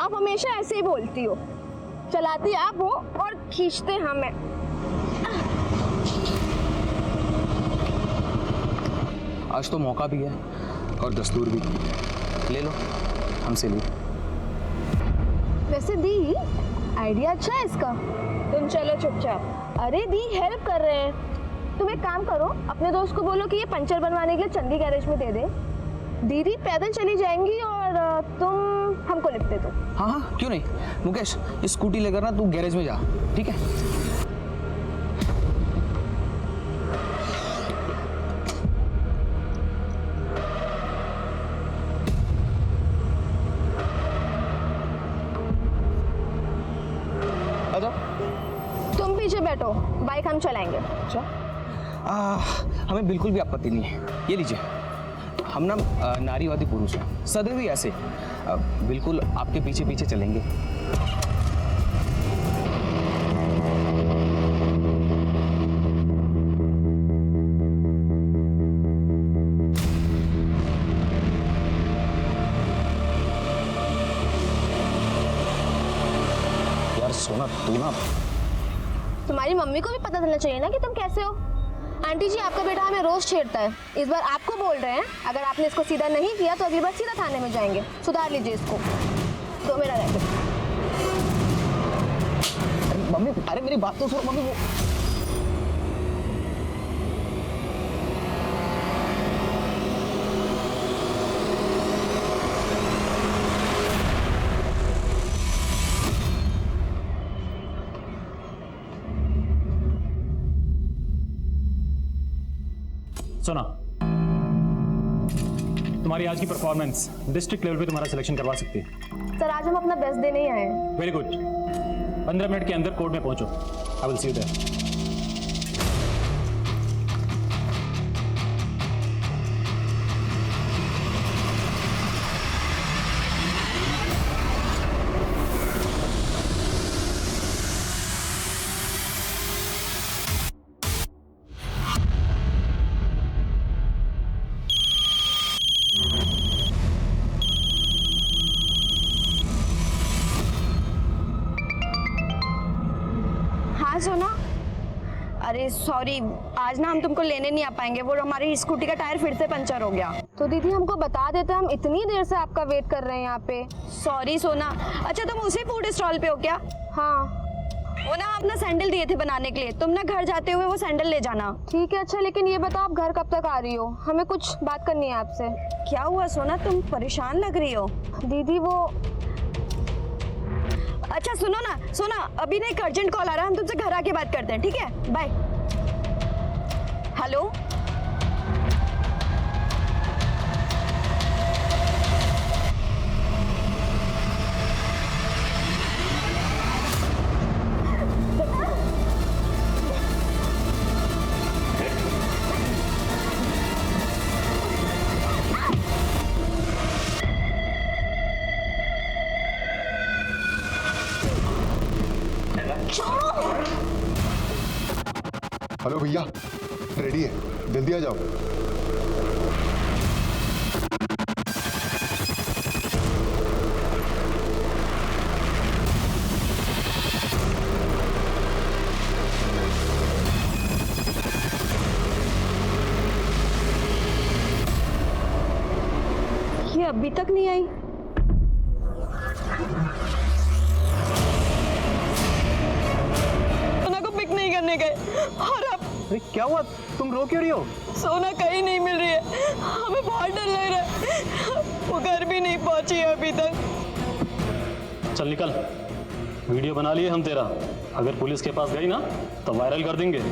आप हमेशा ऐसे ही बोलती हो, चलाती आप हो और खींचते हमें। आज तो मौका भी है और दस्तूर भी, ले लो हमसे ली। वैसे दी, आइडिया अच्छा है इसका। तुम चलो चुपचाप। अरे दी, हेल्प कर रहे हैं। तुम एक काम करो, अपने दोस्त को बोलो कि ये पंचर बनवाने के लिए चंदी गैरेज में दे दे। दीदी पैदल चली जाएंगी और तुम हमको लिफ्ट दे दो। हाँ हाँ, क्यों नहीं। मुकेश, ये स्कूटी लेकर ना तू गैरेज में जा, ठीक है? आ जाओ। तुम पीछे बैठो, बाइक हम चलाएंगे। अच्छा, हमें बिल्कुल भी आपत्ति नहीं है। ये लीजिए, हम ना नारीवादी पुरुष हैं, सदैव ही ऐसे बिल्कुल आपके पीछे पीछे चलेंगे। यार सोना, तू ना, तुम्हारी मम्मी को भी पता चलना चाहिए ना कि तुम कैसे हो। आंटी जी, आपका बेटा हमें रोज छेड़ता है, इस बार आपको बोल रहे हैं। अगर आपने इसको सीधा नहीं किया तो अगली बार सीधा थाने में जाएंगे। सुधार लीजिए इसको। तो मेरा रैकेट। अरे मम्मी, अरे मेरी बात तो सुनो मम्मी। वो सुना, तुम्हारी आज की परफॉर्मेंस डिस्ट्रिक्ट लेवल पे तुम्हारा सिलेक्शन करवा सकती है। सर, आज हम अपना बेस्ट देने ही आए हैं। Very good. 15 मिनट के अंदर कोर्ट में पहुंचो। I will see you there. हाँ सोना, अरे सॉरी, आज ना हम तुमको लेने नहीं आ पाएंगे। वो हमारी स्कूटी का टायर फिर से पंचर हो गया। तो दीदी हमको बता देते, हम इतनी देर से आपका वेट कर रहे हैं यहाँ पे। सॉरी सोना। अच्छा, तुम उसी फूड स्टॉल पे हो क्या? हाँ। वो ना अपना सैंडल दिए थे बनाने के लिए, तुम ना घर जाते हुए वो सैंडल ले जाना। ठीक है। अच्छा, लेकिन ये बताओ आप घर कब तक आ रही हो? हमें कुछ बात करनी है आपसे। क्या हुआ सोना, तुम परेशान लग रही हो? दीदी वो, अच्छा सुनो ना, सुना, अभी ना एक अर्जेंट कॉल आ रहा है, हम तुमसे घर आके बात करते हैं, ठीक है? बाय। हेलो, हेलो भैया, रेडी है, जल्दी आ जाओ। ये अभी तक नहीं आई। सोना को पिक नहीं करने गए और अब अरे क्या हुआ, तुम रो क्यों रही हो? सोना कहीं नहीं मिल रही है, हमें बहुत डर लग रहा है। वो घर भी नहीं पहुंची है अभी तक। चल निकल, वीडियो बना लिए हम तेरा। अगर पुलिस के पास गई ना तो वायरल कर देंगे।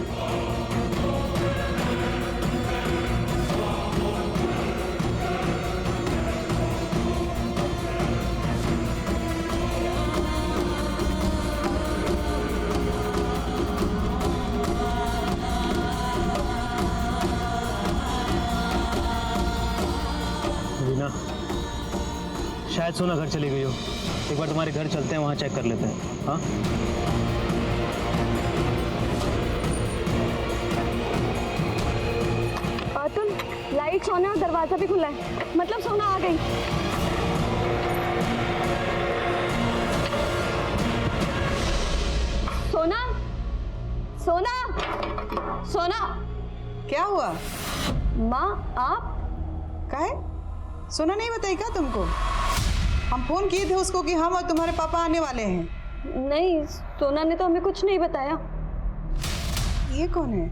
वीना, शायद सोना घर चली गई हो। एक बार तुम्हारे घर चलते हैं, वहाँ चेक कर लेते हैं। हाँ, अतुल, लाइट्स ऑन है और दरवाजा भी खुला है, मतलब सोना आ गई। क्या हुआ? माँ आप? काहे? सोना नहीं बताई क्या तुमको? हम फोन किए थे उसको कि हम और तुम्हारे पापा आने वाले हैं। नहीं, सोना ने तो हमें कुछ नहीं बताया। ये कौन है?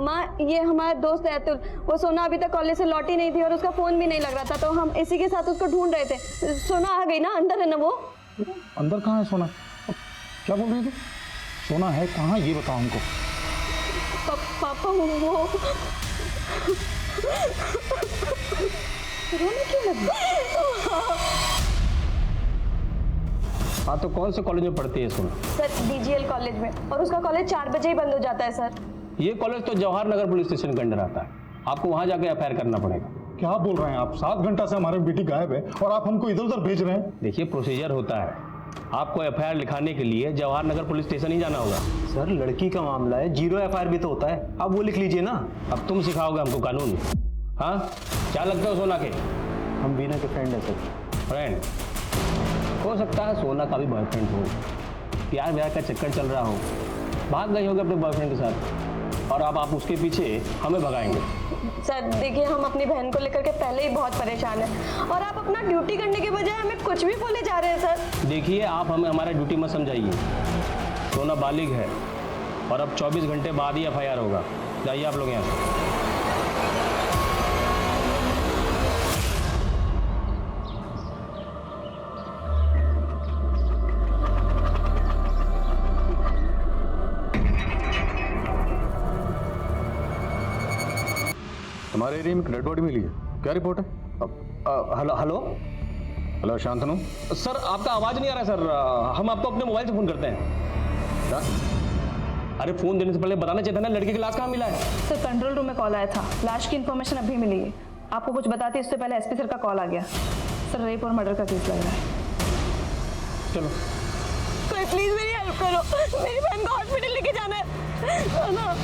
माँ ये हमारा दोस्त है अतुल। वो सोना अभी तक कॉलेज से लौटी नहीं थी और उसका फोन भी नहीं लग रहा था, तो हम इसी के साथ उसको ढूंढ रहे थे। सोना आ गई ना? अंदर है ना वो? अंदर कहाँ है सोना? क्या बोल रही थी? सोना है कहाँ ये बताओ हमको। पापा वो रोने क्यों लगी? हाँ तो कौन से कॉलेज में पढ़ती है सोना? सर DGL कॉलेज में, और उसका कॉलेज 4 बजे ही बंद हो जाता है सर। ये कॉलेज तो जवाहर नगर पुलिस स्टेशन के अंडर आता है, आपको वहाँ जाके एफआईआर करना पड़ेगा। क्या बोल रहे हैं आप? 7 घंटा से हमारी बेटी गायब है और आप हमको इधर उधर भेज रहे हैं। देखिए प्रोसीजर होता है, आपको एफआईआर लिखाने के लिए जवाहर नगर पुलिस स्टेशन ही जाना होगा। सर लड़की का मामला है, 0 एफआईआर भी तो होता है, आप वो लिख लीजिए ना। अब तुम सिखाओगे हमको कानून? हाँ क्या लगता है सोना के? हम बीना के फ्रेंड है सर। फ्रेंड हो सकता है सोना का भी बॉयफ्रेंड हो, प्यार व्यार का चक्कर चल रहा हो, भाग गई होगी अपने बॉयफ्रेंड के साथ और अब आप उसके पीछे हमें भगाएंगे। सर देखिए, हम अपनी बहन को लेकर के पहले ही बहुत परेशान हैं और आप अपना ड्यूटी करने के बजाय हमें कुछ भी बोले जा रहे हैं सर। देखिए आप हमें हमारा ड्यूटी मत समझाइए, सोना बालिग है और अब 24 घंटे बाद ही एफआईआर होगा। जाइए आप लोग यहाँ से। हमारे एरिया में डेड बॉडी मिली है, क्या रिपोर्ट है? Hello hello hello Shantanu. Sir आपका आवाज नहीं आ रहा सर, हम आपको अपने मोबाइल से फोन करते हैं। क्या? अरे फोन देने से पहले बताना चाहिए था ना, लड़के की लाश कहाँ मिला है? सर कंट्रोल रूम में कॉल आया था, लाश की इन्फॉर्मेशन अभी मिली है। आपको कुछ बताते इससे पहले एसपी सर का कॉल आ गया। सर रेप और मर्डर का केस लग रहा है। चलो कोई प्लीज मेरी हेल्प करो, मेरी बहन को हॉस्पिटल लेके जाना है ना।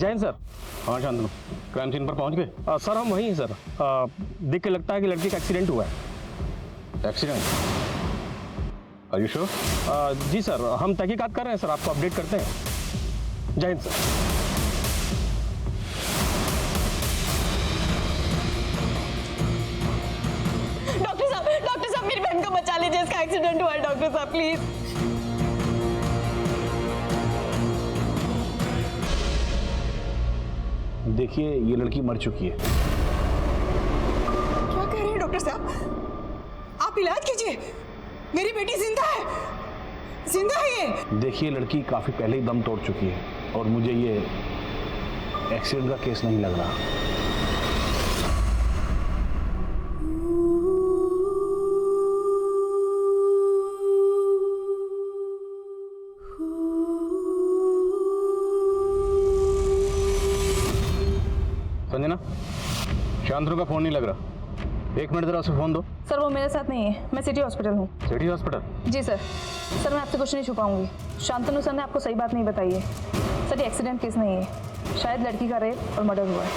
जैन सर। हाँ शांतनु, क्राइम सीन पर पहुंच गए? सर हम वहीं हैं सर, देख के लगता है कि लड़की का एक्सीडेंट हुआ है। एक्सीडेंट? Are you sure? जी सर, हम तहकीकात कर रहे हैं सर, आपको अपडेट करते हैं। जय हिंद सर। डॉक्टर साहब मेरी बहन को बचा लीजिए, इसका एक्सीडेंट हुआ है डॉक्टर साहब प्लीज। देखिए ये लड़की मर चुकी है। क्या कह रहे हैं डॉक्टर साहब? आप इलाज कीजिए, मेरी बेटी जिंदा है, जिंदा है ये। देखिए लड़की काफी पहले ही दम तोड़ चुकी है और मुझे ये एक्सीडेंट का केस नहीं लग रहा। संजना, शांतनु का फोन नहीं लग रहा, 1 मिनट जरा उसे फोन दो। सर वो मेरे साथ नहीं है, मैं सिटी हॉस्पिटल हूँ। City hospital? जी सर। सर मैं आपसे कुछ नहीं छुपाऊंगी, शांतनु सर ने आपको सही बात नहीं बताई है। सर ये एक्सीडेंट केस नहीं है, शायद लड़की का रेप और मर्डर हुआ है।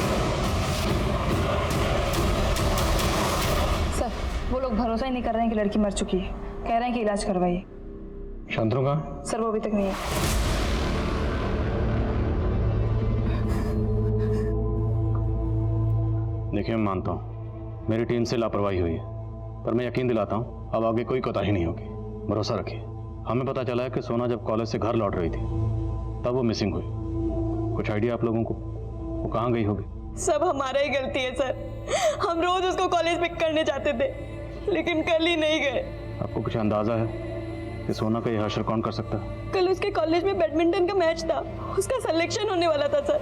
सर वो लोग भरोसा ही नहीं कर रहे हैं कि लड़की मर चुकी है, कह रहे हैं कि इलाज करवाइए। शांतनु कहाँ? सर वो अभी तक नहीं है। देखिए मैं मानता हूँ मेरी टीम से लापरवाही हुई है, पर मैं यकीन दिलाता हूँ अब आगे कोई कोताही नहीं होगी। भरोसा रखिए। हमें पता चला है कि सोना जब कॉलेज से घर लौट रही थी तब वो मिसिंग हुई। कुछ आइडिया आप लोगों को वो कहाँ गई होगी? सब हमारा ही गलती है सर, हम रोज उसको कॉलेज पिक करने जाते थे लेकिन कल ही नहीं गए। आपको कुछ अंदाजा है कि सोना का ये हश्र कौन कर सकता है? कल उसके कॉलेज में बैडमिंटन का मैच था, उसका सिलेक्शन होने वाला था सर,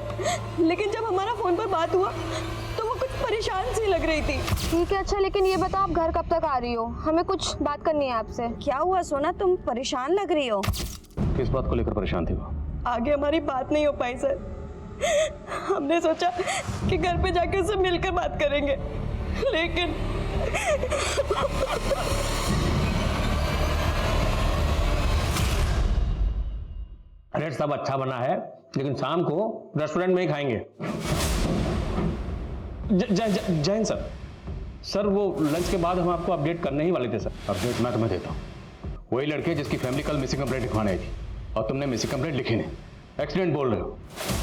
लेकिन जब हमारा फोन पर बात हुआ तो वो कुछ परेशान सी लग रही थी। ठीक है, अच्छा लेकिन ये बताओ आप घर कब तक आ रही हो? हमें कुछ बात करनी है आपसे। क्या हुआ सोना, तुम परेशान लग रही हो? किस बात को लेकर परेशान थी वो? आगे हमारी बात नहीं हो पाई सर, हमने सोचा कि घर पे जाके उससे मिलकर बात करेंगे, लेकिन अरे सब अच्छा बना है लेकिन शाम को रेस्टोरेंट में ही खाएंगे। जैन सर। सर वो लंच के बाद हम आपको अपडेट करने ही वाले थे सर। अपडेट मैं तुम्हें देता हूँ। वही लड़के जिसकी फैमिली कल मिसिंग कंप्लेंट लिखवाने आई थी और तुमने मिसिंग कंप्लेंट लिखी नहीं, एक्सीडेंट बोल रहे हो।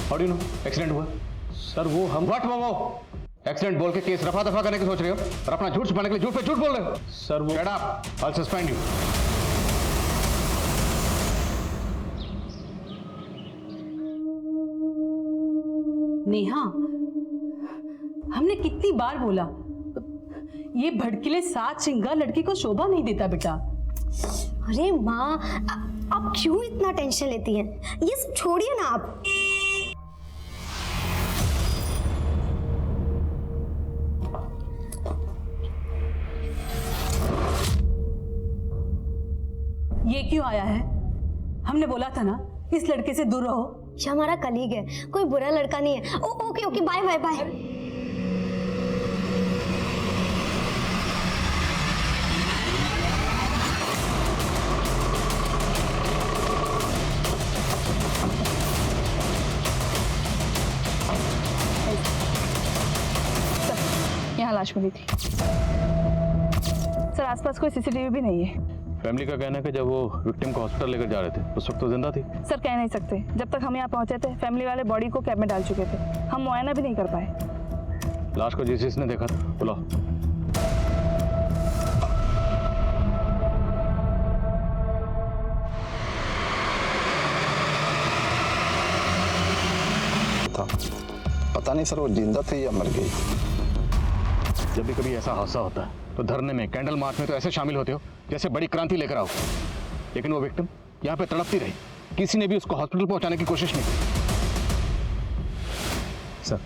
How do you know accident हुआ? सर वो हम व्हाट वो एक्सीडेंट बोल के केस रफा दफा करने की सोच रहे हो और अपना झूठ छुपाने के लिए झूठ पे झूठ बोल रहे हो। सर वो Shut up, I'll suspend you. Neha, हमने कितनी बार बोला, ये भड़कीले सात श्रृंगार लड़की को शोभा नहीं देता बेटा। अरे माँ, आप क्यों इतना टेंशन लेती हैं? ये सब छोड़िए ना आप। ये क्यों आया है? हमने बोला था ना इस लड़के से दूर रहो। ये हमारा कलीग है, कोई बुरा लड़का नहीं है। Okay okay, bye bye bye. यहाँ लाश मिली थी सर। आसपास कोई सीसीटीवी भी नहीं है। फैमिली का कहना है कि जब वो विक्टिम को हॉस्पिटल लेकर जा रहे थे उस वक्त तो जिंदा थी। सर कह नहीं सकते, जब तक हम यहाँ पहुंचे थे फैमिली वाले बॉडी को कैब में डाल चुके थे, हम मुआयना भी नहीं कर पाए। लाश को जिसने देखा था बुलाओ। पता नहीं सर वो जिंदा थी या मर गई। जब भी कभी ऐसा हादसा होता है तो धरने में, कैंडल मार्च में तो ऐसे शामिल होते हो जैसे बड़ी क्रांति लेकर आओ, लेकिन वो विक्टिम यहाँ पे तड़पती रही, किसी ने भी उसको हॉस्पिटल पहुंचाने की कोशिश नहीं की। सर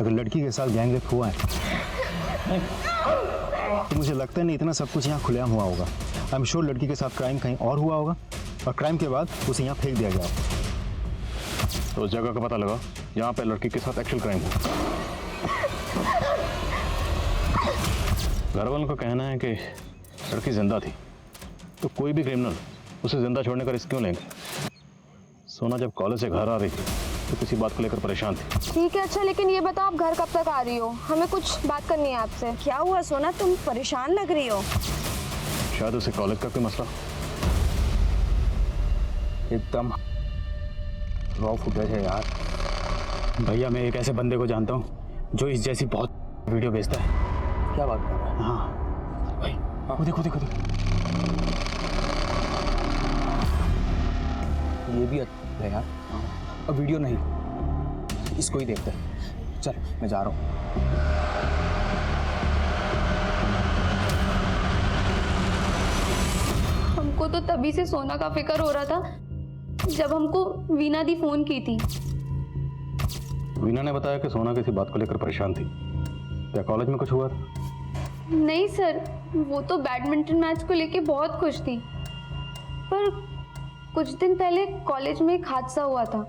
अगर लड़की के साथ गैंग रेप हुआ है तो मुझे लगता नहीं इतना सब कुछ यहाँ खुलेआम हुआ होगा। आई एम श्योर लड़की के साथ क्राइम कहीं और हुआ होगा और क्राइम के बाद उसे यहाँ फेंक दिया गया होगा। तो उस जगह का पता लगा जहाँ पे लड़की के साथ एक्चुअल क्राइम हुआ। घर वालों का कहना है कि लड़की जिंदा थी, तो कोई भी क्रिमिनल उसे जिंदा छोड़ने का रिस्क क्यों लेंगे? सोना जब कॉलेज से घर आ रही थी तो किसी बात को लेकर परेशान थी। ठीक है, अच्छा लेकिन ये बताओ आप घर कब तक आ रही हो? हमें कुछ बात करनी है आपसे। क्या हुआ सोना, तुम परेशान लग रही हो? शायद उसे कॉलेज का कोई मसला। एकदम रॉ फुटेज है यार। भैया मैं एक ऐसे बंदे को जानता हूँ जो इस जैसी बहुत वीडियो भेजता है। क्या बात कर रहा है? हाँ भाई, हाँ। देखो देखो देखो, ये भी अच्छा है यार। अब वीडियो नहीं, इसको ही देखते हैं। चल मैं जा रहा हूँ। हमको तो तभी से सोना का फिक्र हो रहा था जब हमको वीना दी फोन की थी। वीना ने बताया कि सोना किसी बात को लेकर परेशान थी। क्या कॉलेज में कुछ हुआ था? नहीं सर, वो तो बैडमिंटन मैच को लेके बहुत खुश थी, पर कुछ दिन पहले कॉलेज में एक हादसा हुआ था।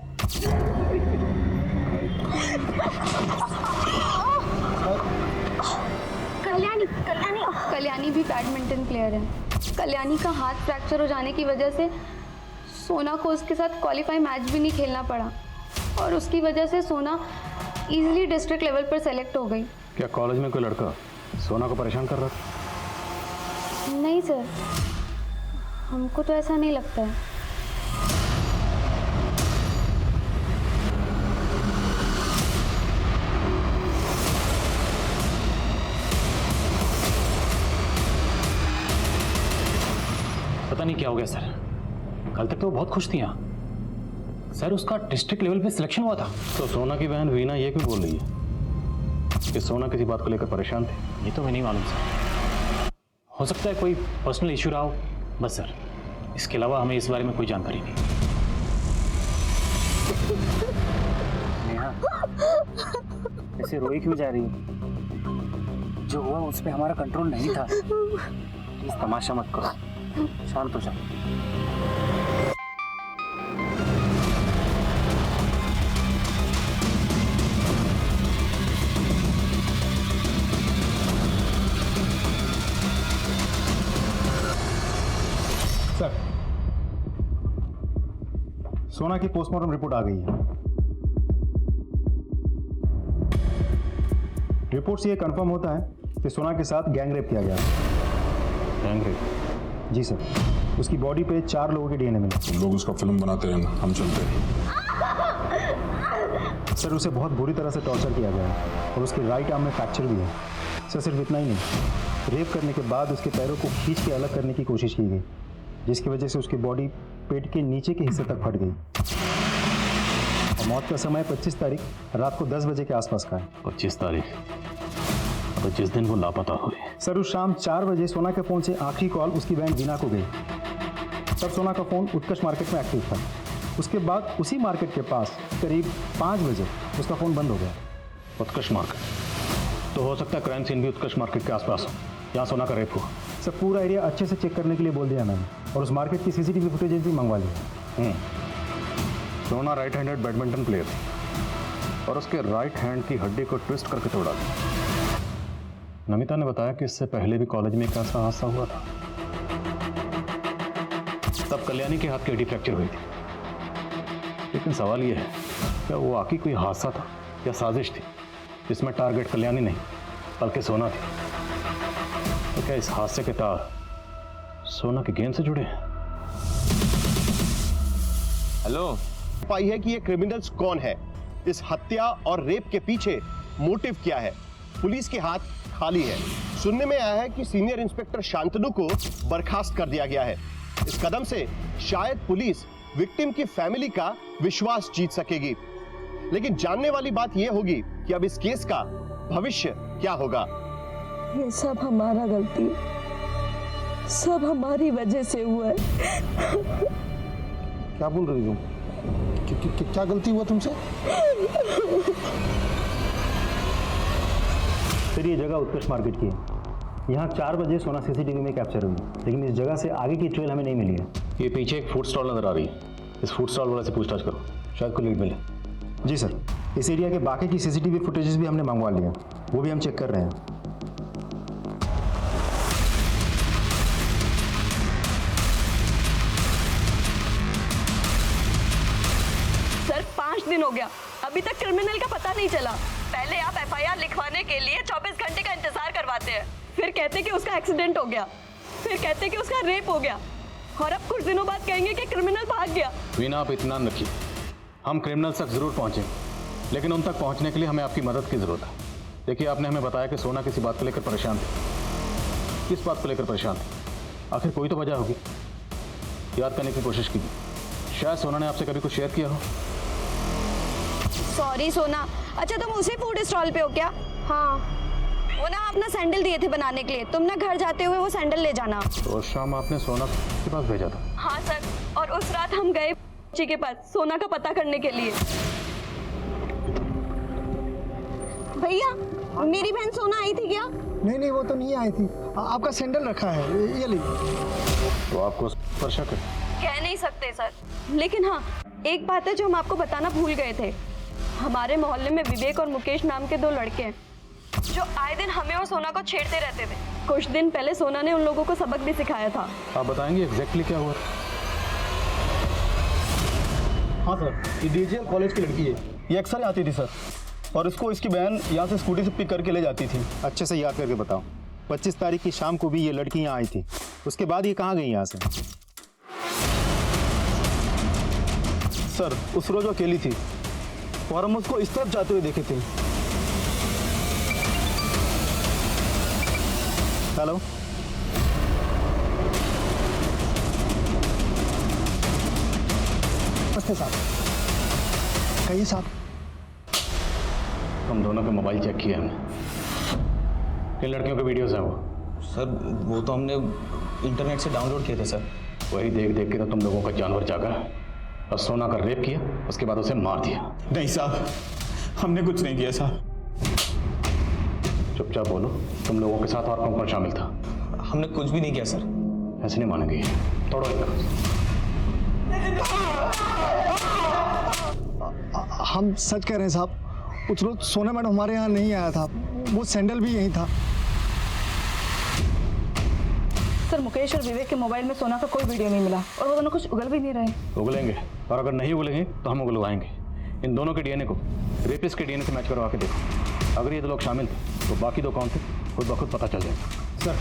कल्याणी भी बैडमिंटन प्लेयर है। कल्याणी का हाथ फ्रैक्चर हो जाने की वजह से सोना को उसके साथ क्वालिफाई मैच भी नहीं खेलना पड़ा और उसकी वजह से सोना इजीली डिस्ट्रिक्ट लेवल पर सेलेक्ट हो गई। क्या कॉलेज में कोई लड़का सोना को परेशान कर रहा था? नहीं सर, हमको तो ऐसा नहीं लगता है। पता नहीं क्या हो गया सर, कल तक तो वो बहुत खुश थी यहाँ। सर उसका डिस्ट्रिक्ट लेवल पे सिलेक्शन हुआ था। तो सोना की बहन वीना ये क्यों बोल रही है कि सोना किसी बात को लेकर परेशान थी? ये तो मैं नहीं मालूम सर, हो सकता है कोई पर्सनल इशू रहा हो, बस सर। इसके अलावा हमें इस बारे में कोई जानकारी नहीं। नेहा ऐसे रोई क्यों जा रही है? जो हुआ उस पे हमारा कंट्रोल नहीं था। प्लीज तमाशा मत करो, शांत हो जाओ। सर सोना की पोस्टमार्टम रिपोर्ट आ गई है। रिपोर्ट से यह कंफर्म होता है कि सोना के साथ गैंग रेप किया गया है। Gang rape? जी सर। उसकी बॉडी पे 4 लोगों के डीएनए मिले। तुम लोग उसका फिल्म बनाते रहना, हम चलते हैं। सर उसे बहुत बुरी तरह से टॉर्चर किया गया है और उसके राइट आर्म में फ्रैक्चर भी है। सर सिर्फ इतना ही नहीं, रेप करने के बाद उसके पैरों को खींच के अलग करने की कोशिश की गई, जिसकी वजह से उसकी बॉडी पेट के नीचे के हिस्से तक फट गई। और मौत का समय 25 तारीख रात को 10 बजे के आसपास का है। 25 तारीख, तो जिस दिन वो लापता हुई। सर उस शाम 4 बजे सोना के फ़ोन से आखिरी कॉल उसकी बहन वीना को गई। तब सोना का फ़ोन उत्कर्ष मार्केट में एक्टिव था। उसके बाद उसी मार्केट के पास करीब 5 बजे उसका फ़ोन बंद हो गया। उत्कर्ष मार्केट, तो हो सकता है क्राइम सीन भी उत्कर्ष मार्केट के आसपास हो, यहाँ सोना का रेप हुआ। सर पूरा एरिया अच्छे से चेक करने के लिए बोल दिया मैंने, और उस मार्केट की CCTV फुटेजेस भी मंगवा ली। सोना राइट हैंडेड बैडमिंटन प्लेयर थी और उसके राइट हैंड की हड्डी को ट्विस्ट करके तोड़ा था। नमिता ने बताया कि इससे पहले भी कॉलेज में एक ऐसा हादसा हुआ था, तब कल्याणी के हाथ की हड्डी फ्रैक्चर हुई थी। लेकिन सवाल यह है, क्या वो वाकई कोई हादसा था या साजिश थी जिसमें टारगेट कल्याणी नहीं बल्कि सोना थी? तो क्या इस हादसे के तार सोना के गेम से जुड़े हैं? हेलो, पाई है कि ये क्रिमिनल्स कौन है, इस हत्या और रेप के पीछे मोटिव क्या है? पुलिस के हाथ खाली है। सुनने में आया है कि सीनियर इंस्पेक्टर शांतनु को बर्खास्त कर दिया गया है। इस कदम से शायद पुलिस विक्टिम की फैमिली का विश्वास जीत सकेगी। लेकिन जानने वाली बात यह होगी कि अब इस केस का भविष्य क्या होगा। ये सब हमारा गलती, सब हमारी वजह से हुआ है। क्या बोल रही हो? क्या गलती हुआ तुमसे? सर ये जगह उत्कर्ष मार्केट की है। यहाँ 4 बजे सोना CCTV में कैप्चर हुई, लेकिन इस जगह से आगे की ट्रेल हमें नहीं मिली है। ये पीछे एक फूड स्टॉल नजर आ रही है, इस फूड स्टॉल वाले से पूछताछ करो, शायद कोई लीड मिले। जी सर, इस एरिया के बाकी की CCTV फुटेजेस भी हमने मंगवा लिया, वो भी हम चेक कर रहे हैं। सर 5 दिन हो गया, अभी तक क्रिमिनल का पता नहीं चला। पहले आप FIR लिखवाने के लिए 24 घंटे का इंतजार करवाते हैं, फिर कहते कि उसका एक्सीडेंट हो गया, फिर कहते कि उसका रेप हो गया, और अब कुछ दिनों बाद कहेंगे कि क्रिमिनल भाग गया। वीना, आप इत्मीनान रखिए, हम क्रिमिनल्स तक जरूर पहुंचेंगे, लेकिन उन तक पहुंचने के लिए हमें आपकी मदद की जरूरत है। देखिए, आपने हमें बताया कि सोना किसी बात को लेकर परेशान थी। किस बात को लेकर परेशान थी? आखिर कोई तो वजह होगी। याद करने की कोशिश कीजिए, शायद सोना ने आपसे कभी कुछ शेयर किया हो। सॉरी सोना। अच्छा तुम उसी फूड स्टॉल पे हो क्या? हाँ, वो ना अपना सैंडल दिए थे बनाने के लिए, तुम ना घर जाते हुए वो सैंडल ले जाना। तो शाम आपने सोना के पास भेजा था? हाँ सर, और उस रात हम गए जी के पास सोना का पता करने के लिए। भैया, मेरी बहन सोना आई थी क्या? नहीं, वो तो नहीं आई थी। आपका सैंडल रखा है, ये लीजिए। तो आपको पर शक है? कह नहीं सकते सर, लेकिन हाँ एक बात है जो हम आपको बताना भूल गए थे। हमारे मोहल्ले में विवेक और मुकेश नाम के 2 लड़के हैं जो आए दिन हमें और सोना को छेड़ते रहते थे। कुछ दिन पहले सोना ने उन लोगों को सबक भी सिखाया था। आप बताएंगे एग्जैक्टली क्या हुआ? हाँ सर, ये DGL कॉलेज की लड़की है, ये अक्सर आती थी सर, और इसको इसकी बहन यहाँ से स्कूटी से पिक करके ले जाती थी। अच्छे से याद करके बताओ, 25 तारीख की शाम को भी ये लड़की यहाँ आई थी, उसके बाद ये कहाँ गई यहाँ से? सर उस रोज वो अकेली थी और हम उसको इस तरफ जाते हुए देखे थे। हेलो, नमस्ते साहब। कहिए साहब। हम दोनों के मोबाइल चेक किए हमने, किन लड़कियों के वीडियोस हैं वो? सर वो तो हमने इंटरनेट से डाउनलोड किए थे सर। वही देख देख के तो तुम लोगों का जानवर जागा और सोना का रेप किया, उसके बाद उसे मार दिया। नहीं साहब, हमने कुछ नहीं किया साहब। चुपचाप बोलो, तुम लोगों के साथ और कौन कौन शामिल था? हमने कुछ भी नहीं किया सर। ऐसे नहीं मानेंगे, तोड़ो इनका। हम सच कह रहे हैं साहब, उस रोज सोना मैडम हमारे यहाँ नहीं आया था, वो सैंडल भी यहीं था। सर मुकेश और विवेक के मोबाइल में सोना का कोई वीडियो नहीं मिला और वो दोनों कुछ उगल भी नहीं रहे। उगलेंगे, और अगर नहीं उगलेंगे तो हम उगलवाएंगे। इन दोनों के DNA को रेपिस्ट के DNA से मैच करवा के देखो। अगर ये 2 लोग शामिल थे तो बाकी 2 कौन थे खुद ब खुद पता चल जाएगा। सर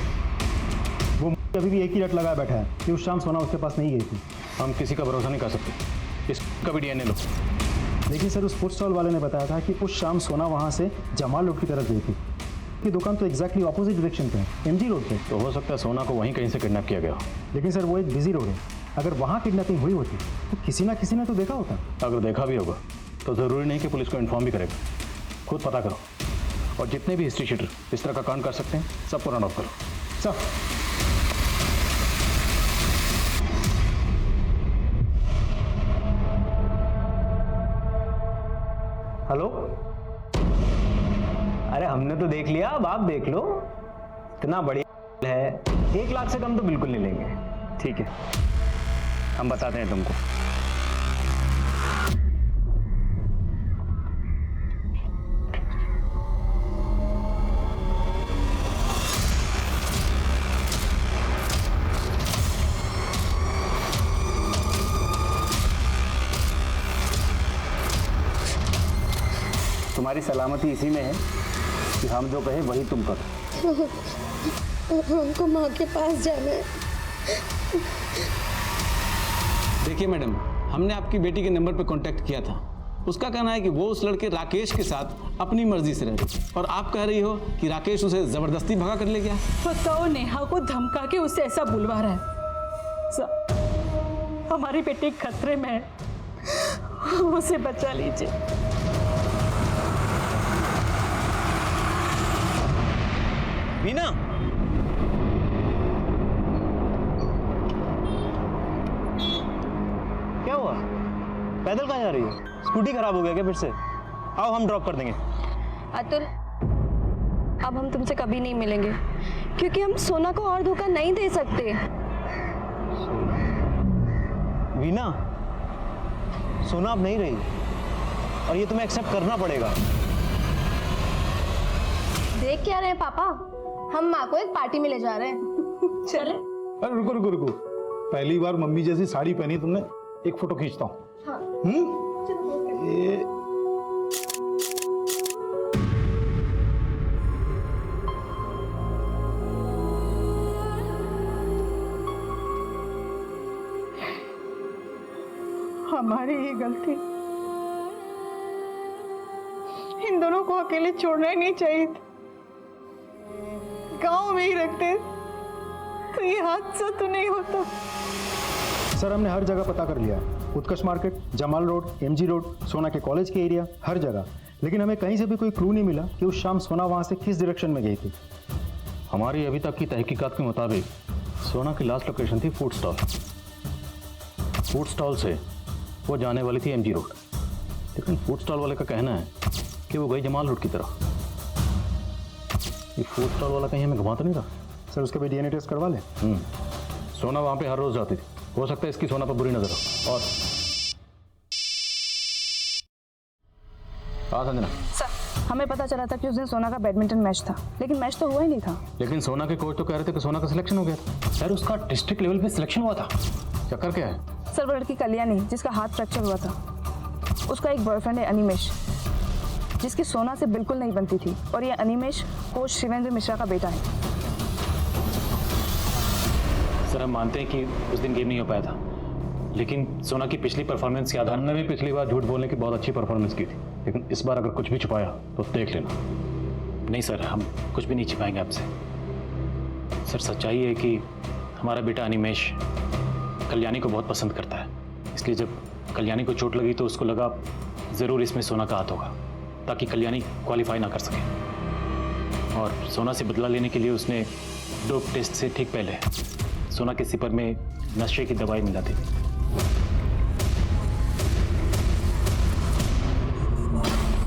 वो अभी भी एक ही रट लगाया बैठा है कि उस शाम सोना उसके पास नहीं गई थी। हम किसी का भरोसा नहीं कर सकते। इसका भी डीएनए लो। लेकिन सर उस फूड स्टॉल वाले ने बताया था कि उस शाम सोना वहाँ से जमाल रोड की तरफ गई थी। की दुकान तो एग्जैक्टली ऑपोजिट डायरेक्शन पे है, एमजी रोड पे। तो हो सकता है सोना को वहीं कहीं से किडनैप किया गया हो। लेकिन सर वो एक बिजी रोड है, अगर वहाँ किडनैपिंग हुई होती तो किसी ना किसी ने तो देखा होता। अगर देखा भी होगा तो ज़रूरी नहीं कि पुलिस को इन्फॉर्म भी करेगा। खुद पता करो और जितने भी हिस्ट्री शीटर इस तरह का कांड कर सकते हैं सबको रन ऑफ करो। सर हेलो, अरे हमने तो देख लिया, अब आप देख लो। इतना बढ़िया है, 1 लाख से कम तो बिल्कुल नहीं लेंगे। ठीक है, हम बताते हैं तुमको। तुम्हारी सलामती इसी में है कि हम जो कहे वही तुम करो। हमको माँ के पास जाना है। देखिए मैडम, हमने आपकी बेटी के नंबर पर कांटेक्ट किया था। उसका कहना है कि वो उस लड़के राकेश के साथ अपनी मर्जी से रह रही और आप कह रही हो कि राकेश उसे जबरदस्ती भगा कर ले गया। बताओ, नेहा को धमका के उसे ऐसा बुलवा रहा है। हमारी बेटी खतरे में है, उसे बचा लीजिए। वीना, क्या हुआ? पैदल कहाँ जा रही है? स्कूटी खराब हो गया क्या फिर से? आओ हम ड्रॉप कर देंगे। अतुल, अब हम तुमसे कभी नहीं मिलेंगे क्योंकि हम सोना को और धोखा नहीं दे सकते। वीना, सोना अब नहीं रही और ये तुम्हें एक्सेप्ट करना पड़ेगा। देख क्या रहे हैं पापा, हम माँ को एक पार्टी में ले जा रहे हैं। चले। अरे रुको रुको रुको, पहली बार मम्मी जैसी साड़ी पहनी तुमने, एक फोटो खींचता हूँ। हाँ। हमारी ही गलती, इन दोनों को अकेले छोड़ना ही नहीं चाहिए था। गांव में ही रखते तो ये हादसा तो नहीं होता। सर हमने हर जगह पता कर लिया, Utkarsh market, Jamal road, MG road, सोना के कॉलेज के एरिया, हर जगह। लेकिन हमें कहीं से भी कोई क्लू नहीं मिला कि उस शाम सोना वहाँ से किस डायरेक्शन में गई थी। हमारी अभी तक की तहकीकात के मुताबिक सोना की लास्ट लोकेशन थी फूड स्टॉल। फूड स्टॉल से वो जाने वाली थी एमजी रोड, लेकिन फूड स्टॉल वाले का कहना है कि वो गई जमाल रोड की तरफ। ये फूड स्टॉल वाला कहीं हमें घुमा तो नहीं रहा? सर उसका भी डीएनए टेस्ट करवा लें। सोना वहाँ पे हर रोज जाती थी, हो सकता है इसकी सोना पर बुरी नजर हो। और संजना, सर हमें पता चला था कि उस दिन सोना का बैडमिंटन मैच था, लेकिन मैच तो हुआ ही नहीं था। लेकिन सोना के कोच तो कह रहे थे कि सोना का सिलेक्शन हो गया था। सर उसका डिस्ट्रिक्ट लेवल पे सिलेक्शन हुआ था। चक्कर क्या है? सर वो लड़की कल्याणी जिसका हाथ फ्रैक्चर हुआ था, उसका एक बॉयफ्रेंड है अनिमेश, जिसकी सोना से बिल्कुल नहीं बनती थी। और ये अनिमेश कोच शिवेंद्र मिश्रा का बेटा है। सर हम मानते हैं कि उस दिन गेम नहीं हो पाया था, लेकिन सोना की पिछली परफॉर्मेंस के आधार हमने भी पिछली बार झूठ बोलने की बहुत अच्छी परफॉर्मेंस की थी, लेकिन इस बार अगर कुछ भी छुपाया तो देख लेना। नहीं सर, हम कुछ भी नहीं छिपाएंगे आपसे। सर सच्चाई है कि हमारा बेटा अनिमेश कल्याणी को बहुत पसंद करता है, इसलिए जब कल्याणी को चोट लगी तो उसको लगा ज़रूर इसमें सोना का हाथ होगा, ताकि कल्याणी क्वालिफाई ना कर सके। और सोना से बदला लेने के लिए उसने डोप टेस्ट से ठीक पहले सोना के सिपर में नशे की दवाई मिला दी।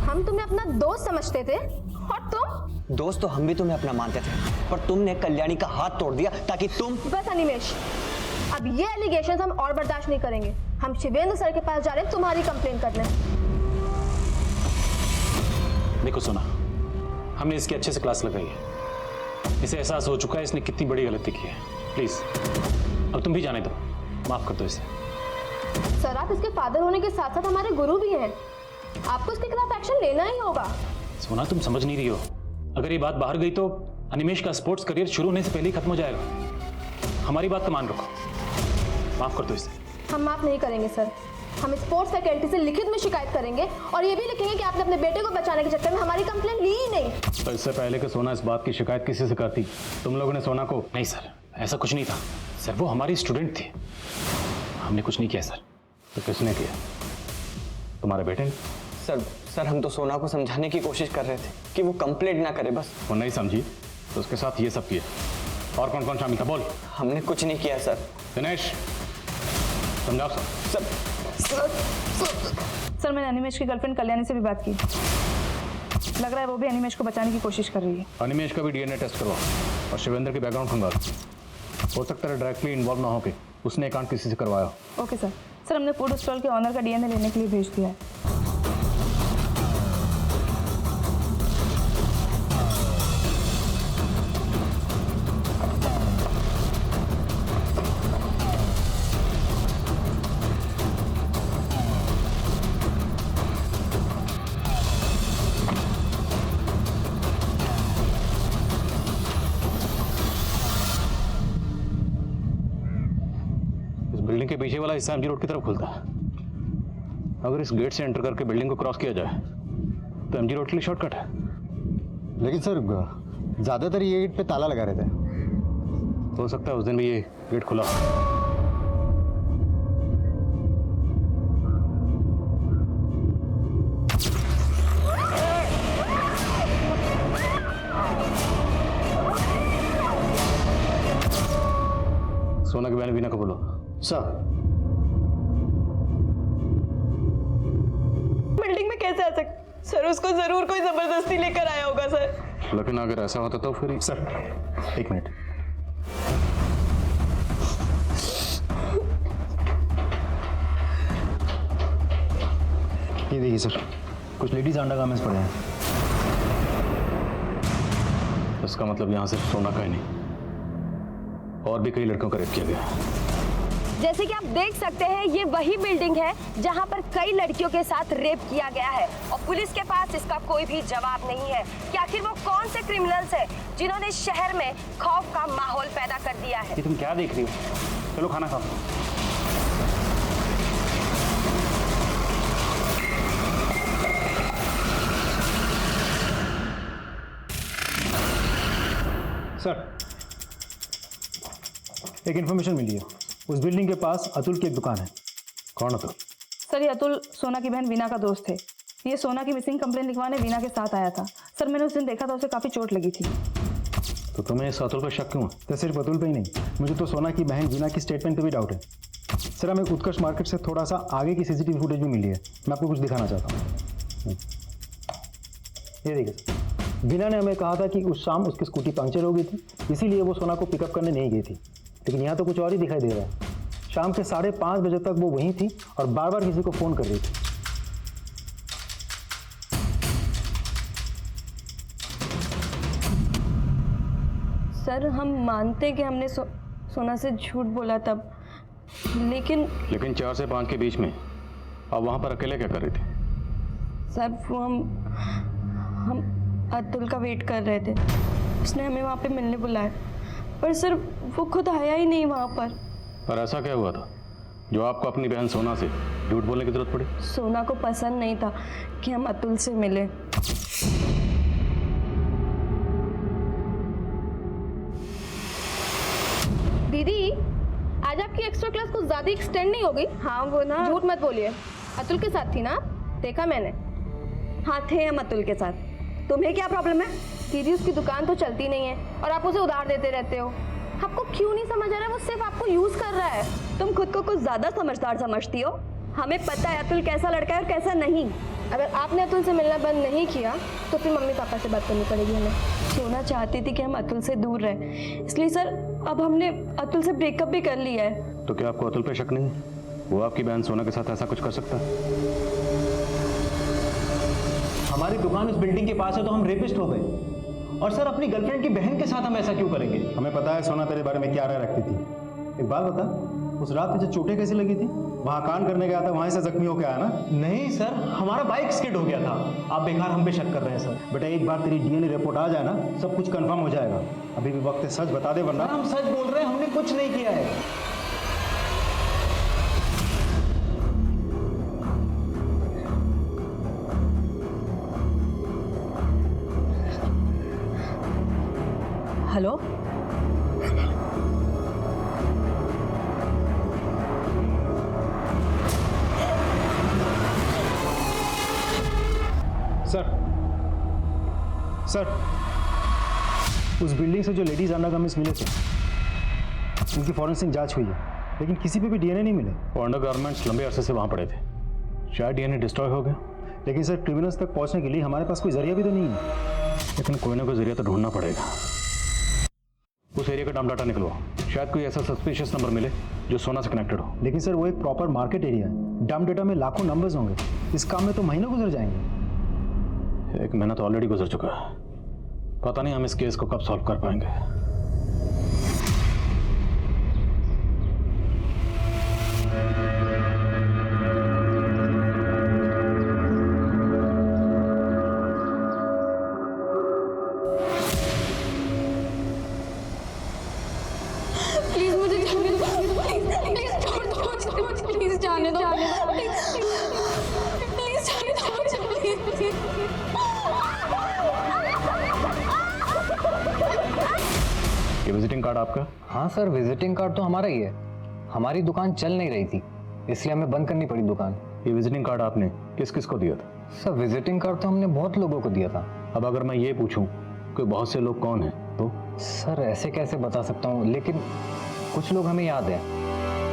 हम तुम्हें अपना दोस्त समझते थे और तुम? दोस्त तो हम भी तुम्हें अपना मानते थे, पर तुमने कल्याणी का हाथ तोड़ दिया ताकि तुम। बस अनिमेश, अब ये एलिगेशन हम और बर्दाश्त नहीं करेंगे। हम शिवेंद्र सर के पास जा रहे हैं तुम्हारी कंप्लेन करने। देखो सोना, हमने इसकी अच्छे से क्लास लगाई है, इसे एहसास हो चुका है इसने कितनी बड़ी गलती की है। प्लीज अब तुम भी जाने दो, माफ कर दो इसे। सर आप इसके फादर होने के साथ साथ हमारे गुरु भी हैं, आपको इसके खिलाफ एक्शन लेना ही होगा। सोना तुम समझ नहीं रही हो, अगर ये बात बाहर गई तो अनिमेश का स्पोर्ट्स करियर शुरू होने से पहले ही खत्म हो जाएगा। हमारी बात तो मान रखो, माफ कर दो इसे। हम माफ नहीं करेंगे सर, हम स्पोर्ट्स फैकल्टी से लिखित में शिकायत करेंगे और ये भी लिखेंगे कि आपने अपने बेटे को बचाने के चक्कर में हमारी कंप्लेंट ली ही नहीं। तो इससे पहले कि सोना इस बात की शिकायत किसी से करती, तुम लोगों ने सोना को? नहीं सर, ऐसा कुछ नहीं था सर, वो हमारी स्टूडेंट थी, हमने कुछ नहीं किया सर। तो किसने किया? तुम्हारे बेटे ने? सर हम तो सोना को समझाने की कोशिश कर रहे थे कि वो कंप्लेंट ना करे बस। वो नहीं समझी तो उसके साथ ये सब किया। और कौन कौन शामिल था बोल। हमने कुछ नहीं किया सर। दिनेश समझाओ सर। सर मैंने अनिमेश की गर्लफ्रेंड कल्याणी से भी बात की, लग रहा है वो भी अनिमेश को बचाने की कोशिश कर रही है। अनिमेश का भी डीएनए टेस्ट करवाओ और शिवेंद्र की बैकग्राउंड खंगालो, हो सकता है डायरेक्टली इन्वॉल्व ना होके उसने कांड किसी से करवाया। Okay sir. सर हमने फूड स्टॉल के ऑनर का डीएनए लेने के लिए भेज दिया है। बिल्डिंग के पीछे वाला हिस्सा एमजी रोड की तरफ खुलता है। अगर इस गेट से एंटर करके बिल्डिंग को क्रॉस किया जाए तो एमजी रोड के लिए शॉर्टकट है। लेकिन सर ज़्यादातर ये गेट पे ताला लगा रहता है। हो सकता है उस दिन भी ये गेट खुला हो। सोना की बहन वीना को बोलो। सर बिल्डिंग में कैसे आ सकते सर? उसको जरूर कोई जबरदस्ती लेकर आया होगा सर। लेकिन अगर ऐसा होता तो फिर सर एक मिनट, ये देखिए सर, कुछ लेडीज अंडरगारमेंट्स पड़े हैं। इसका मतलब यहाँ सिर्फ सोना का ही नहीं, और भी कई लड़कों का रेप किया गया। जैसे कि आप देख सकते हैं ये वही बिल्डिंग है जहां पर कई लड़कियों के साथ रेप किया गया है और पुलिस के पास इसका कोई भी जवाब नहीं है कि आखिर वो कौन से क्रिमिनल्स हैं जिन्होंने शहर में खौफ का माहौल पैदा कर दिया है। ये तुम क्या देख रही हो? चलो खाना खाओ। सर एक इन्फॉर्मेशन मिली है, उस बिल्डिंग के पास अतुल की एक दुकान है। कौन अतुल? सर ये अतुल सोना की बहन वीना का दोस्त थे। ये सोना की मिसिंग कंप्लेंट लिखवाने वीना के साथ आया था। सर मैंने उस दिन देखा था, उसे काफ़ी चोट लगी थी। तो तुम्हें इस अतुल पर शक क्यों? तो सिर्फ अतुल पे ही नहीं, मुझे तो सोना की बहन वीना की स्टेटमेंट पे भी डाउट है। सर हमें उत्कर्ष मार्केट से थोड़ा सा आगे की सीसीटीवी फुटेज भी मिली है, मैं आपको कुछ दिखाना चाहता हूँ। ये देखिए, वीना ने हमें कहा था कि उस शाम उसकी स्कूटी पंक्चर हो गई थी, इसीलिए वो सोना को पिकअप करने नहीं गई थी। लेकिन यहाँ तो कुछ और ही दिखाई दे रहा है। शाम के 5:30 बजे तक वो वहीं थी और बार बार किसी को फ़ोन कर रही थी। सर हम मानते कि हमने सोना से झूठ बोला तब, लेकिन 4 से 5 के बीच में आप वहाँ पर अकेले क्या कर रहे थे? सर वो हम अतुल का वेट कर रहे थे, उसने हमें वहाँ पे मिलने बुलाया, पर सर वो खुद आया ही नहीं वहाँ पर। और ऐसा क्या हुआ था जो आपको अपनी बहन सोना से झूठ बोलने की जरूरत पड़ी? सोना को पसंद नहीं था कि हम अतुल से मिले। दीदी आज आपकी एक्स्ट्रा क्लास कुछ ज्यादा एक्सटेंड नहीं हो गई? हाँ वो ना, झूठ मत बोलिए, अतुल के साथ थी ना? देखा मैंने। हाँ थे हम अतुल के साथ। तुम्हें क्या प्रॉब्लम है? दीदी उसकी दुकान तो चलती नहीं है और आप उसे उधार देते रहते हो। आपको क्यों नहीं समझ आ रहा है? वो सिर्फ आपको यूज कर रहा है। तुम खुद को कुछ ज्यादा समझदार समझती हो। हमें पता है अतुल कैसा लड़का है और कैसा नहीं। अगर आपने अतुल से मिलना बंद नहीं किया तो फिर मम्मी पापा से बात करनी पड़ेगी हमें। सोना चाहती थी कि हम अतुल से दूर रहें, इसलिए सर अब हमने अतुल से ब्रेकअप भी कर लिया है। तो क्या आपको अतुल पे शक नहीं? वो आपकी बहन सोना के साथ ऐसा कुछ कर सकता है? हमारी दुकान इस बिल्डिंग के पास है तो हम रेपिस्ट हो गए। और सर अपनी गर्लफ्रेंड की बहन के साथ हम ऐसा क्यों करेंगे? हमें पता है सोना तेरे बारे में क्या राय रखती थी, एक बात बता, उस रात तुझे चोटें कैसी लगी थी? वहाँ कांड करने गया था, वहाँ से जख्मी होके आया ना? नहीं सर, हमारा बाइक स्किड हो गया था। आप बेकार हम पे शक कर रहे हैं सर। बेटा एक बार तेरी डीएनए रिपोर्ट आ जाए ना, सब कुछ कंफर्म हो जाएगा। अभी भी वक्त है, सच बता दे वरना। हम सच बोल रहे हैं, हमने कुछ नहीं किया है। हेलो, सर, उस बिल्डिंग से जो लेडीज अंडरगारमेंट्स मिले थे, उनकी फॉरेंसिक जांच हुई है, लेकिन किसी पे भी डीएनए नहीं मिले। वो अंडरगारमेंट्स लंबे अरसे से वहाँ पड़े थे, शायद डीएनए डिस्ट्रॉय हो गया। लेकिन सर, क्रिमिनल्स तक पहुँचने के लिए हमारे पास कोई जरिया भी तो नहीं है। लेकिन कोई ना कोई जरिया तो ढूंढना पड़ेगा। उस एरिया का डम डाटा निकलवाओ, शायद कोई ऐसा सस्पिशियस नंबर मिले जो सोना से कनेक्टेड हो। लेकिन सर, वो एक प्रॉपर मार्केट एरिया है, डम डेटा में लाखों नंबर्स होंगे, इस काम में तो महीनों गुजर जाएंगे। एक महीना तो ऑलरेडी गुजर चुका है, पता नहीं हम इस केस को कब सॉल्व कर पाएंगे। प्लीज मुझे जाने दो, प्लीज छोड़ दो, प्लीज जाने दो, प्लीज जाने दो, प्लीज। ये विजिटिंग कार्ड आपका? हाँ सर, विजिटिंग कार्ड तो हमारा ही है। हमारी दुकान चल नहीं रही थी, इसलिए हमें बंद करनी पड़ी दुकान। ये विजिटिंग कार्ड आपने किस किस को दिया था? सर, विजिटिंग कार्ड तो हमने बहुत लोगों को दिया था। अब अगर मैं ये पूछूं कि बहुत से लोग कौन हैं तो? सर ऐसे कैसे बता सकता हूँ, लेकिन कुछ लोग हमें याद है,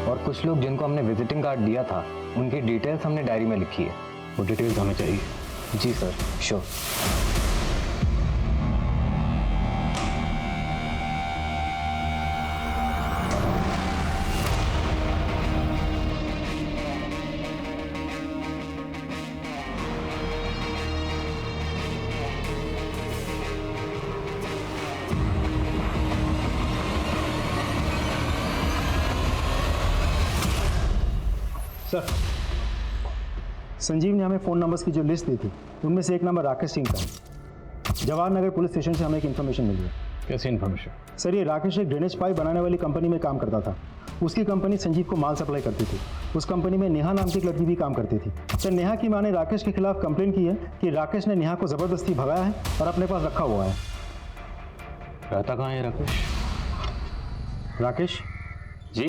और कुछ लोग जिनको हमने विजिटिंग कार्ड दिया था उनकी डिटेल्स हमने डायरी में लिखी है। वो डिटेल्स हमें चाहिए। जी सर, श्योर। सर, संजीव ने हमें फ़ोन नंबर्स की जो लिस्ट दी थी, उनमें से एक नंबर राकेश सिंह का है। जवाहर नगर पुलिस स्टेशन से हमें एक इन्फॉर्मेशन मिली है। कैसी इन्फॉर्मेशन? सर, ये राकेश एक ड्रेनेज पाइप बनाने वाली कंपनी में काम करता था। उसकी कंपनी संजीव को माल सप्लाई करती थी। उस कंपनी में नेहा नाम की एक लड़की भी काम करती थी। सर, नेहा की मां ने राकेश के खिलाफ कंप्लेन की है कि राकेश ने नेहा को ज़बरदस्ती भगाया है और अपने पास रखा हुआ है। रहता कहाँ है राकेश? राकेश जी,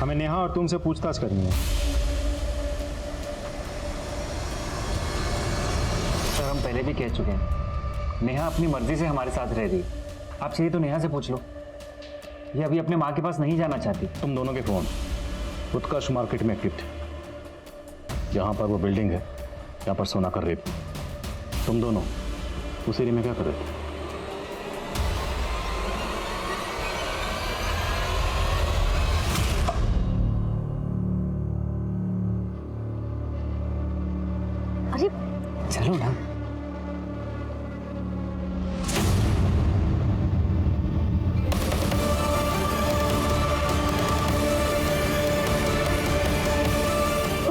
हमें नेहा और तुमसे पूछताछ करनी है। सर, हम पहले भी कह चुके हैं, नेहा अपनी मर्जी से हमारे साथ रह रही है। आप चाहिए तो नेहा से पूछ लो, ये अभी अपने माँ के पास नहीं जाना चाहती। तुम दोनों के फ़ोन उत्कर्ष मार्केट में एक्टिव थे, जहाँ पर वो बिल्डिंग है, जहाँ पर सोना का रेप। तुम दोनों उस एरिया में क्या कर रहे थे? अरे चलो ना।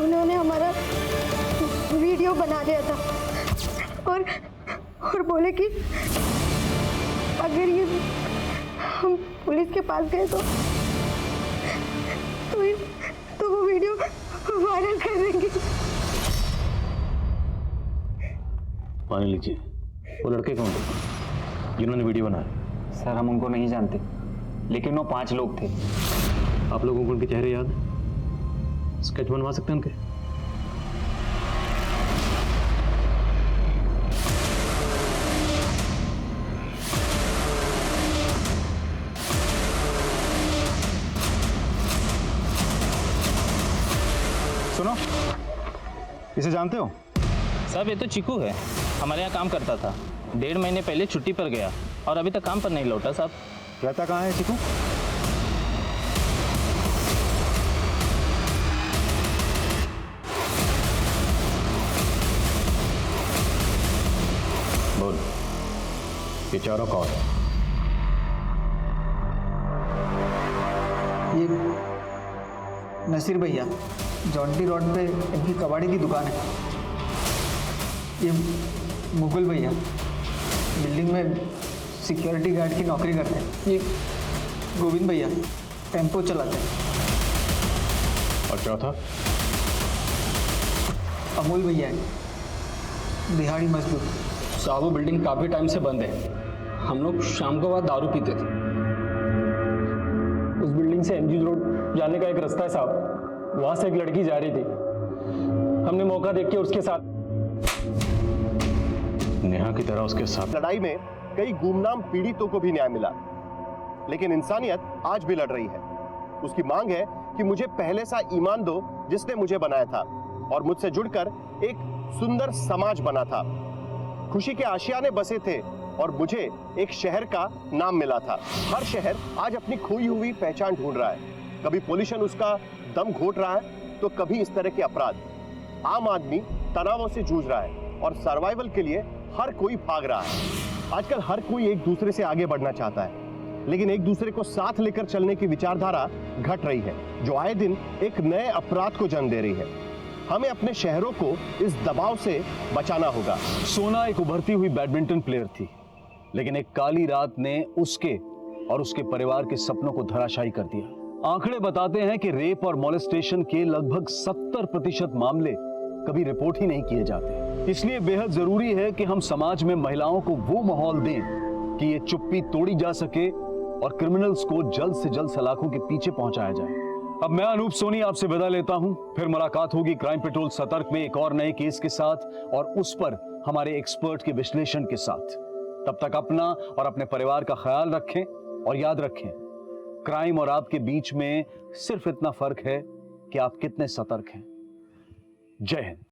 उन्होंने हमारा वीडियो बना दिया था और बोले कि अगर ये हम पुलिस के पास गए तो वो वीडियो वायरल कर देंगे। मान लीजिए, वो लड़के कौन थे जिन्होंने वीडियो बनाया? सर, हम उनको नहीं जानते, लेकिन वो 5 लोग थे। आप लोगों को उनके चेहरे याद हैं? स्केच बनवा सकते हैं उनके? सुनो, इसे जानते हो? साहब, ये तो चिकू है, हमारे यहाँ काम करता था। 1.5 महीने पहले छुट्टी पर गया और अभी तक काम पर नहीं लौटा साहब। रहता कहाँ है चिकू? बोल, ये चारों कौन है? ये नसीर भैया, जॉन्टी रोड पे इनकी कबाड़ी की दुकान है। ये मुकुल भैया, बिल्डिंग में सिक्योरिटी गार्ड की नौकरी करते हैं। ये गोविंद भैया, टेम्पो चलाते हैं। और चौथा? अमोल भैया है, दिहाड़ी मजदूर। साहब वो बिल्डिंग काफ़ी टाइम से बंद है। हम लोग शाम को बाद दारू पीते थे। उस बिल्डिंग से एमजी रोड जाने का एक रास्ता है साहब, वहाँ से एक लड़की जा रही थी। हमने मौका देख के उसके साथ, नेहा की तरह उसके साथ लड़ाई में कई गुमनाम पीड़ितों को भी न्याय मिला, लेकिन इंसानियत आज भी लड़ रही है। उसकी मांग है कि मुझे पहले सा ईमान दो जिसने मुझे बनाया था और मुझसे जुड़कर एक सुंदर समाज बना था। खुशी के आशियाने बसे थे और मुझे एक शहर का नाम मिला था। हर शहर आज अपनी खोई हुई पहचान ढूंढ रहा है। कभी पोल्यूशन उसका दम घोट रहा है तो कभी इस तरह के अपराध। आम आदमी तनावों से जूझ रहा है और सर्वाइवल के लिए हर कोई भाग रहा है। आजकल हर कोई एक दूसरे से आगे बढ़ना चाहता है, लेकिन एक दूसरे को साथ लेकर चलने की विचारधारा घट रही है, जो आए दिन एक नए अपराध को जन्म दे रही है। हमें अपने शहरों को इस दबाव से बचाना होगा। सोना एक उभरती हुई बैडमिंटन प्लेयर थी, लेकिन एक काली रात ने उसके और उसके परिवार के सपनों को धराशायी कर दिया। आंकड़े बताते हैं कि रेप और मॉलेस्टेशन के लगभग 70% मामले कभी रिपोर्ट ही नहीं किए जाते। इसलिए बेहद जरूरी है कि हम समाज में महिलाओं को वो माहौल दें कि ये चुप्पी तोड़ी जा सके और क्रिमिनल्स को जल्द से जल्द सलाखों के पीछे पहुंचाया जाए। अब मैं अनूप सोनी आपसे विदा लेता हूं। फिर मुलाकात होगी क्राइम पेट्रोल सतर्क में एक और नए केस के साथ और उस पर हमारे एक्सपर्ट के विश्लेषण के साथ। तब तक अपना और अपने परिवार का ख्याल रखें और याद रखें, क्राइम और आपके बीच में सिर्फ इतना फर्क है कि आप कितने सतर्क हैं। जय हिंद।